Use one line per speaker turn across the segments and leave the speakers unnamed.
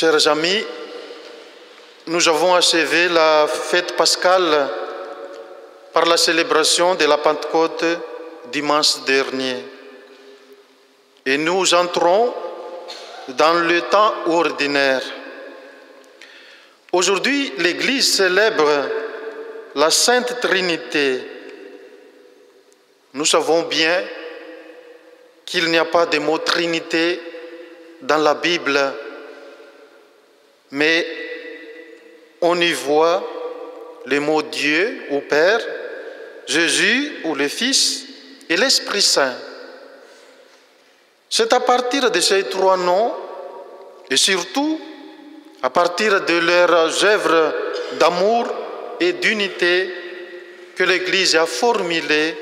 Chers amis, nous avons achevé la fête pascale par la célébration de la Pentecôte dimanche dernier. Et nous entrons dans le temps ordinaire. Aujourd'hui, l'Église célèbre la Sainte Trinité. Nous savons bien qu'il n'y a pas de mot Trinité dans la Bible, mais on y voit le mot Dieu ou Père, Jésus ou le Fils et l'Esprit Saint. C'est à partir de ces trois noms et surtout à partir de leurs œuvres d'amour et d'unité que l'Église a formulé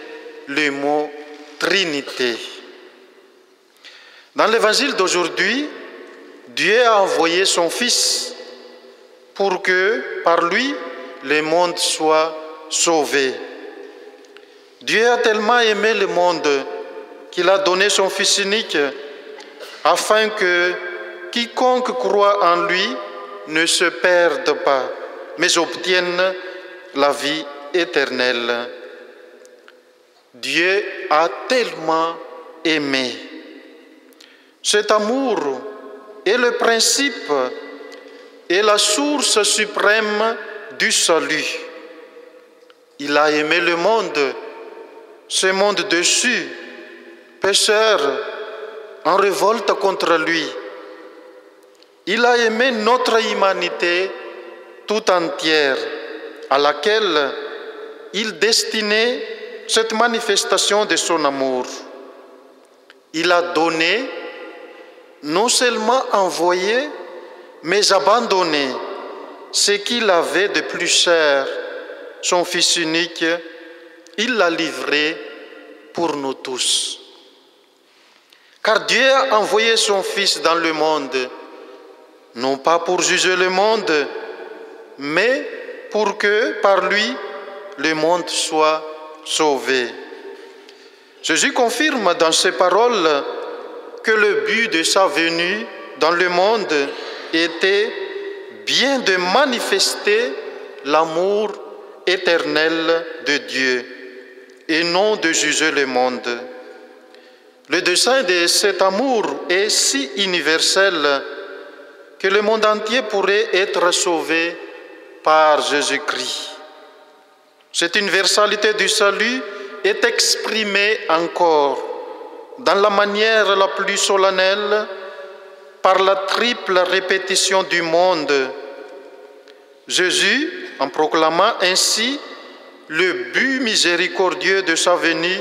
le mot Trinité. Dans l'Évangile d'aujourd'hui, Dieu a envoyé son Fils pour que, par lui, le monde soit sauvé. Dieu a tellement aimé le monde qu'il a donné son Fils unique afin que quiconque croit en lui ne se perde pas, mais obtienne la vie éternelle. Dieu a tellement aimé. Cet amour est le principe et la source suprême du salut. Il a aimé le monde, ce monde déchu, pécheur, en révolte contre lui. Il a aimé notre humanité tout entière, à laquelle il destinait cette manifestation de son amour. Il a donné, non seulement envoyé, mais abandonné ce qu'il avait de plus cher, son Fils unique. Il l'a livré pour nous tous. Car Dieu a envoyé son Fils dans le monde, non pas pour juger le monde, mais pour que, par lui, le monde soit sauvé. Jésus confirme dans ses paroles que le but de sa venue dans le monde était bien de manifester l'amour éternel de Dieu et non de juger le monde. Le dessein de cet amour est si universel que le monde entier pourrait être sauvé par Jésus-Christ. Cette universalité du salut est exprimée encore dans la manière la plus solennelle par la triple répétition du monde. Jésus, en proclamant ainsi le but miséricordieux de sa venue,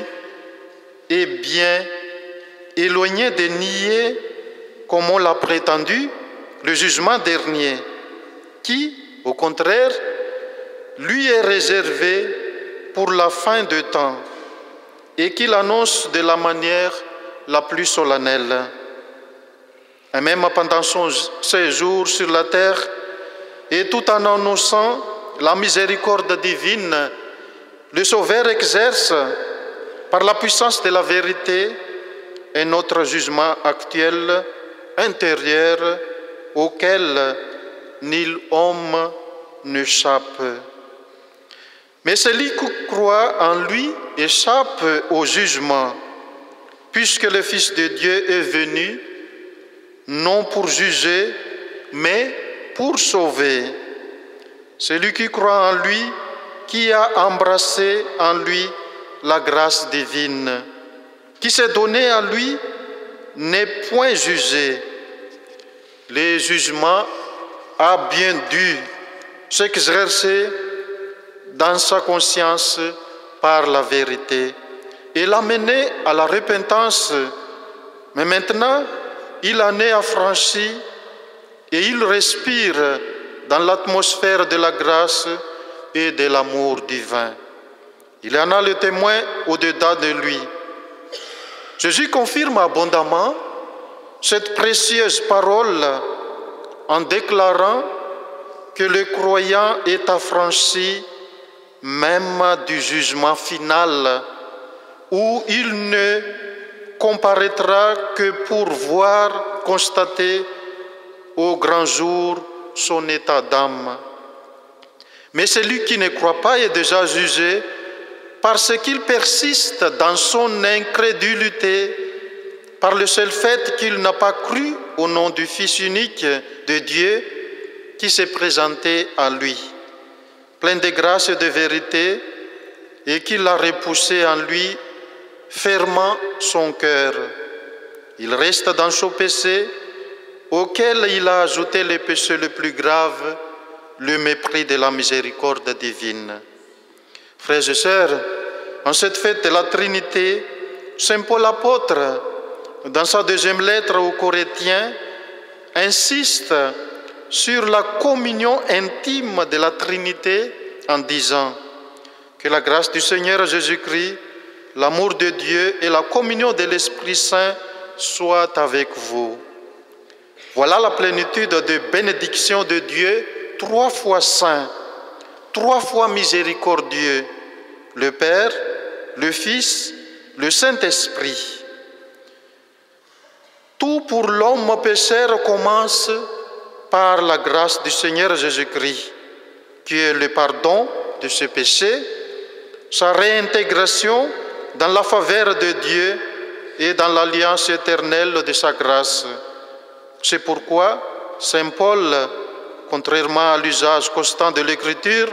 est bien éloigné de nier, comme on l'a prétendu, le jugement dernier, qui, au contraire, lui est réservé pour la fin de temps et qu'il annonce de la manière la plus solennelle. Et même pendant son séjour sur la terre, et tout en annonçant la miséricorde divine, le Sauveur exerce, par la puissance de la vérité, un autre jugement actuel, intérieur, auquel nul homme n'échappe. Mais celui qui croit en lui échappe au jugement, puisque le Fils de Dieu est venu, non pour juger, mais pour sauver. Celui qui croit en lui, qui a embrassé en lui la grâce divine, qui s'est donné à lui, n'est point jugé. Le jugement a bien dû s'exercer dans sa conscience par la vérité et l'amener à la repentance. Mais maintenant, il en est affranchi et il respire dans l'atmosphère de la grâce et de l'amour divin. Il en a le témoin au-delà de lui. Jésus confirme abondamment cette précieuse parole en déclarant que le croyant est affranchi même du jugement final, où il ne comparaîtra que pour voir, constater au grand jour son état d'âme. Mais celui qui ne croit pas est déjà jugé parce qu'il persiste dans son incrédulité, par le seul fait qu'il n'a pas cru au nom du Fils unique de Dieu qui s'est présenté à lui, plein de grâce et de vérité, et qu'il a repoussé en lui, fermant son cœur. Il reste dans son péché, auquel il a ajouté le péché le plus grave, le mépris de la miséricorde divine. Frères et sœurs, en cette fête de la Trinité, Saint Paul apôtre, dans sa deuxième lettre aux Corinthiens, insiste sur la communion intime de la Trinité en disant que la grâce du Seigneur Jésus-Christ, l'amour de Dieu et la communion de l'Esprit Saint soient avec vous. Voilà la plénitude de bénédiction de Dieu, 3 fois saint, 3 fois miséricordieux, le Père, le Fils, le Saint-Esprit. Tout pour l'homme pécheur commence par la grâce du Seigneur Jésus-Christ, qui est le pardon de ses péchés, sa réintégration dans la faveur de Dieu et dans l'alliance éternelle de sa grâce. C'est pourquoi Saint Paul, contrairement à l'usage constant de l'Écriture,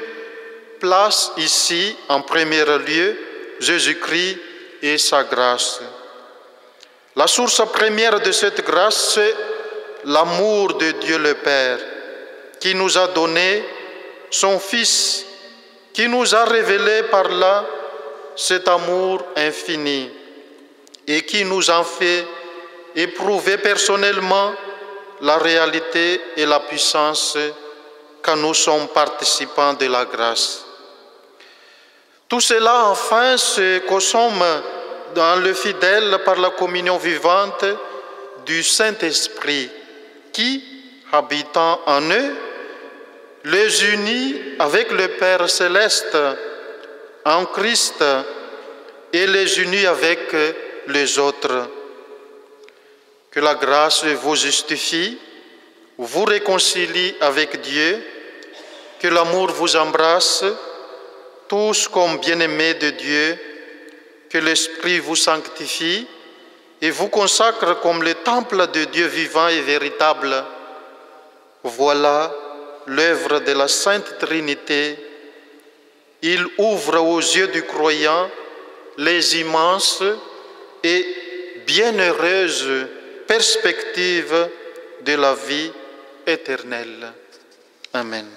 place ici en premier lieu Jésus-Christ et sa grâce. La source première de cette grâce, c'est l'amour de Dieu le Père, qui nous a donné son Fils, qui nous a révélé par là cet amour infini et qui nous en fait éprouver personnellement la réalité et la puissance quand nous sommes participants de la grâce. Tout cela, enfin, se consomme dans le fidèle par la communion vivante du Saint-Esprit qui, habitant en eux, les unit avec le Père céleste en Christ et les unit avec les autres. Que la grâce vous justifie, vous réconcilie avec Dieu, que l'amour vous embrasse, tous comme bien-aimés de Dieu, que l'Esprit vous sanctifie et vous consacre comme le temple de Dieu vivant et véritable. Voilà l'œuvre de la Sainte Trinité. Il ouvre aux yeux du croyant les immenses et bienheureuses perspectives de la vie éternelle. Amen.